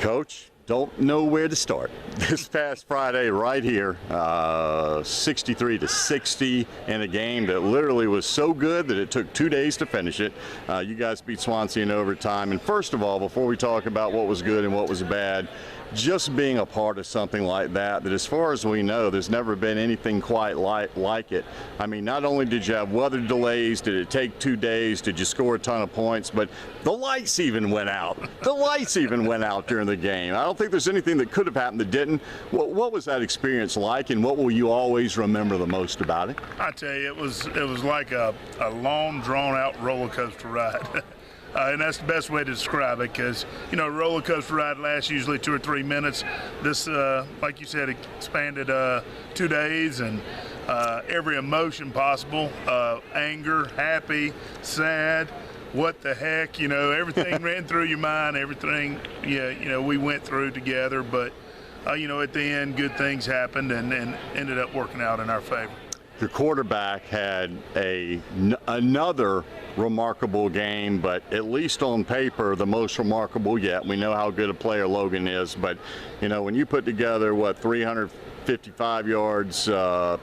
Coach, don't know where to start. This past Friday right here, 63-60 in a game that literally was so good that it took 2 days to finish it. You guys beat Swanton in overtime. And first of all, before we talk about what was good and what was bad, just being a part of something like that as far as we know, there's never been anything quite like it. I mean, not only did you have weather delays, did it take 2 days, did you score a ton of points, but the lights even went out. The lights even went out during the game. I don't think there's anything that could have happened that didn't. What was that experience like, and what will you always remember the most about it? I tell you, it was like a long, drawn-out roller coaster ride. And that's the best way to describe it, because, you know, a roller coaster ride lasts usually 2 or 3 minutes. This, like you said, expanded 2 days, and every emotion possible, anger, happy, sad, what the heck, you know, everything ran through your mind, everything, yeah, you know, we went through together. But, you know, at the end, good things happened and ended up working out in our favor. Your quarterback had another remarkable game, but at least on paper, the most remarkable yet. We know how good a player Logan is, but, you know, when you put together, 355 yards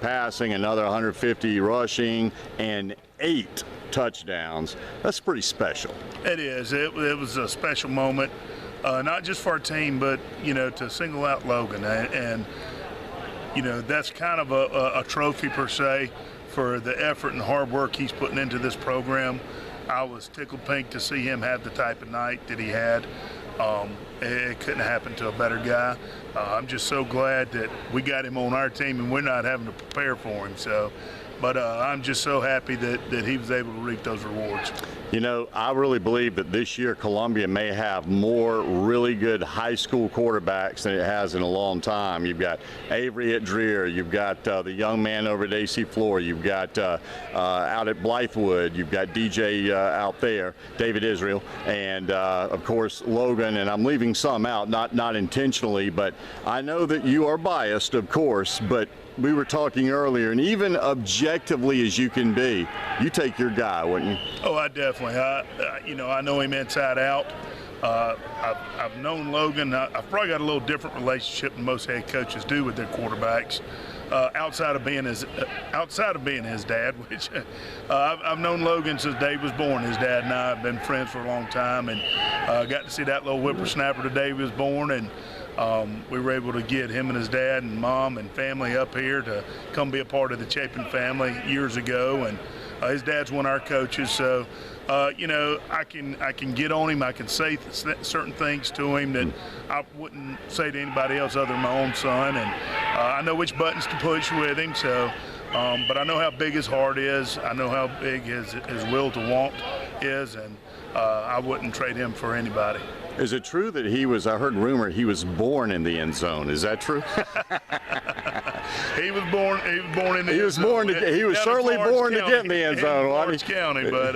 passing, another 150 rushing, and 8 touchdowns, that's pretty special. It is. It was a special moment, not just for our team, but, you know, to single out Logan. And you know, that's kind of a trophy per se for the effort and hard work he's putting into this program. I was tickled pink to see him have the type of night that he had. It couldn't happen to a better guy. I'm just so glad that we got him on our team and we're not having to prepare for him. So, but I'm just so happy that he was able to reap those rewards. You know, I really believe that this year Columbia may have more really good high school quarterbacks than it has in a long time. You've got Avery at Dreer, you've got the young man over at AC Floor, you've got out at Blythewood, you've got DJ out there, David Israel, and of course Logan, and I'm leaving some out, not intentionally, but I know that you are biased, of course, but we were talking earlier, and even objectively as you can be, you take your guy, wouldn't you? Oh, I definitely. You know, I know him inside out. I've known Logan. I've probably got a little different relationship than most head coaches do with their quarterbacks. Outside of being his dad, which I've known Logan since Dave was born. His dad and I have been friends for a long time, and got to see that little whippersnapper the day he was born, and we were able to get him and his dad and mom and family up here to come be a part of the Chapin family years ago, and his dad's one of our coaches, so you know, I can get on him. I can say certain things to him that I wouldn't say to anybody else other than my own son, and I know which buttons to push with him. So, but I know how big his heart is. I know how big his will to want is, and I wouldn't trade him for anybody. Is it true that I heard rumor he was born in the end zone? Is that true? He was born in the end zone. He was certainly born to get in the end zone. Orange County, but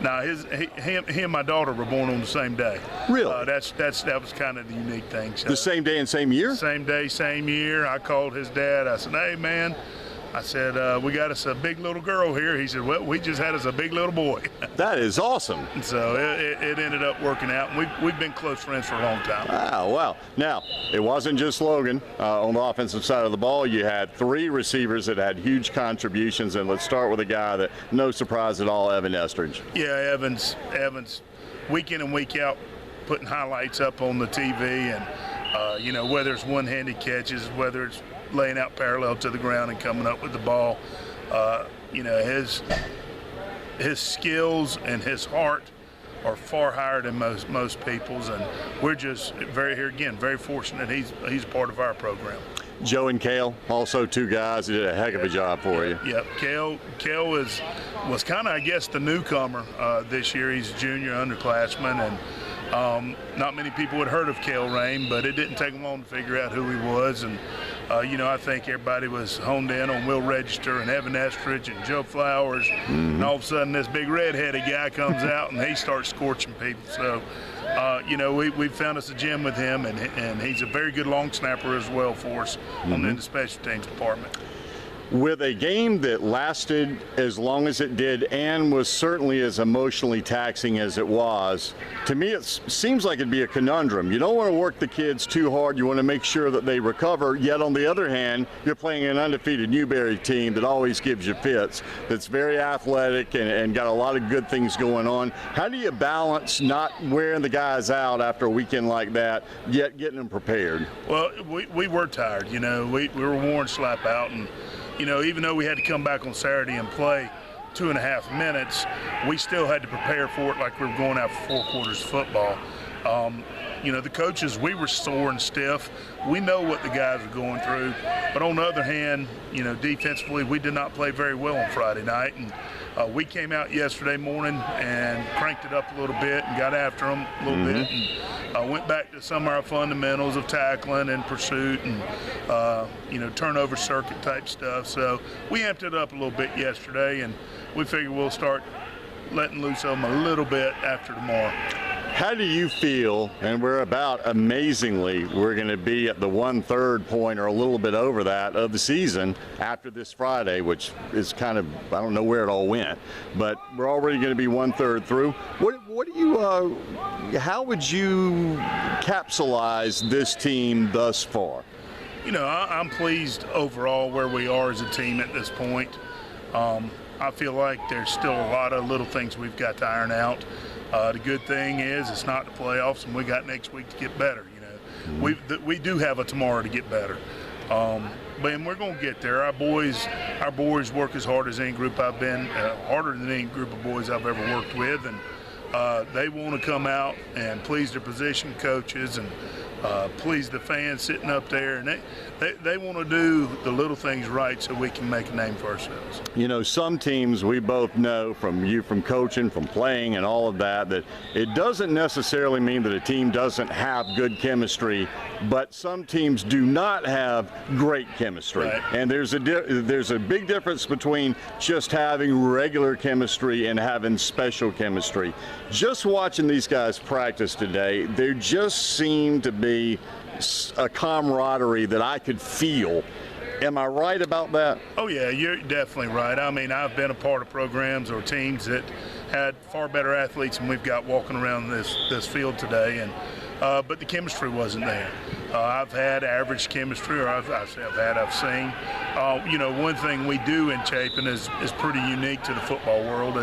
no, him and my daughter were born on the same day. Really? That was kind of the unique thing. So, the same day and same year? Same day, same year. I called his dad. I said, "Hey, man," I said, "we got us a big little girl here." He said, "Well, we just had us a big little boy." That is awesome. So it ended up working out, and we've been close friends for a long time. Wow, wow. Now, it wasn't just Logan on the offensive side of the ball. You had 3 receivers that had huge contributions, and let's start with a guy that, no surprise at all, Evan Estridge. Yeah, Evans, week in and week out, putting highlights up on the TV, and you know, whether it's one-handed catches, whether it's laying out parallel to the ground and coming up with the ball, you know, his skills and his heart are far higher than most people's, and we're just very fortunate he's a part of our program. Joe and Cale, also 2 guys that did a heck of a job for you. Yep, Cale was kind of, I guess, the newcomer this year. He's a junior underclassman, and not many people had heard of Cale Rain, but it didn't take him long to figure out who he was. And you know, I think everybody was honed in on Will Register and Evan Estridge and Joe Flowers, and all of a sudden this big red-headed guy comes out and he starts scorching people. So, you know, we found us a gem with him, and he's a very good long snapper as well for us on the special teams department. With a game that lasted as long as it did and was certainly as emotionally taxing as it was, to me it seems like it'd be a conundrum. You don't want to work the kids too hard. You want to make sure that they recover. Yet on the other hand, you're playing an undefeated Newberry team that always gives you fits, that's very athletic and got a lot of good things going on. How do you balance not wearing the guys out after a weekend like that, yet getting them prepared? Well, we were tired. You know, we were worn slap out, and you know, even though we had to come back on Saturday and play 2.5 minutes, we still had to prepare for it like we were going out for 4 quarters of football. You know, the coaches, we were sore and stiff. We know what the guys are going through. But on the other hand, you know, defensively, we did not play very well on Friday night. And we came out yesterday morning and cranked it up a little bit and got after them a little bit. And went back to some of our fundamentals of tackling and pursuit and, you know, turnover circuit type stuff. So we amped it up a little bit yesterday, and we figure we'll start letting loose on them a little bit after tomorrow. How do you feel, and we're about, amazingly, we're going to be at the 1/3 point or a little bit over that of the season after this Friday, which is kind of, I don't know where it all went, but we're already going to be 1/3 through. What do you, how would you capsulize this team thus far? You know, I'm pleased overall where we are as a team at this point. I feel like there's still a lot of little things we've got to iron out. The good thing is it's not the playoffs, and we got next week to get better. You know, we do have a tomorrow to get better, but we're going to get there. Our boys work as hard as any group I've been, harder than any group of boys I've ever worked with, and they want to come out and please their position coaches and please the fans sitting up there, and they want to do the little things right so we can make a name for ourselves. You know, some teams, we both know from you, from coaching, from playing and all of that, that it doesn't necessarily mean that a team doesn't have good chemistry, but some teams do not have great chemistry. Right. And there's a big difference between just having regular chemistry and having special chemistry. Just watching these guys practice today, there just seemed to be a camaraderie that I could feel. Am I right about that? Oh yeah, you're definitely right. I mean, I've been a part of programs or teams that had far better athletes than we've got walking around this field today, and but the chemistry wasn't there. I've had average chemistry, or I've seen. You know, one thing we do in Chapin is pretty unique to the football world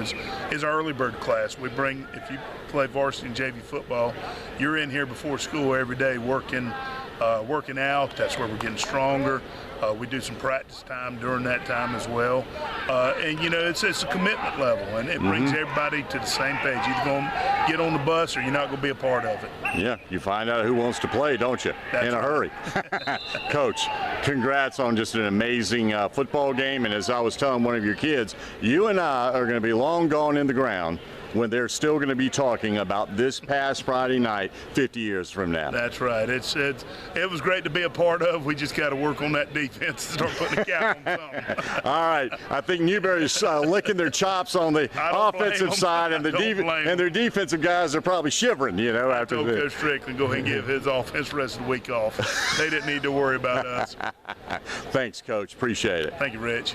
is our early bird class. We bring, if you play varsity and JV football, you're in here before school every day working out. That's where we're getting stronger. We do some practice time during that time as well. And, you know, it's a commitment level, and it brings everybody to the same page. You're either going to get on the bus or you're not going to be a part of it. Yeah, you find out who wants to play, don't you? That's in a hurry. Coach, congrats on just an amazing football game. And as I was telling one of your kids, you and I are going to be long gone in the ground when they're still going to be talking about this past Friday night 50 years from now. That's right. It was great to be a part of. We just got to work on that defense and start putting a cap on something. All right. I think Newberry's licking their chops on the offensive side, and their defensive guys are probably shivering, you know, after this. Coach Strickland go ahead and give his offense the rest of the week off. They didn't need to worry about us. Thanks, Coach. Appreciate it. Thank you, Rich.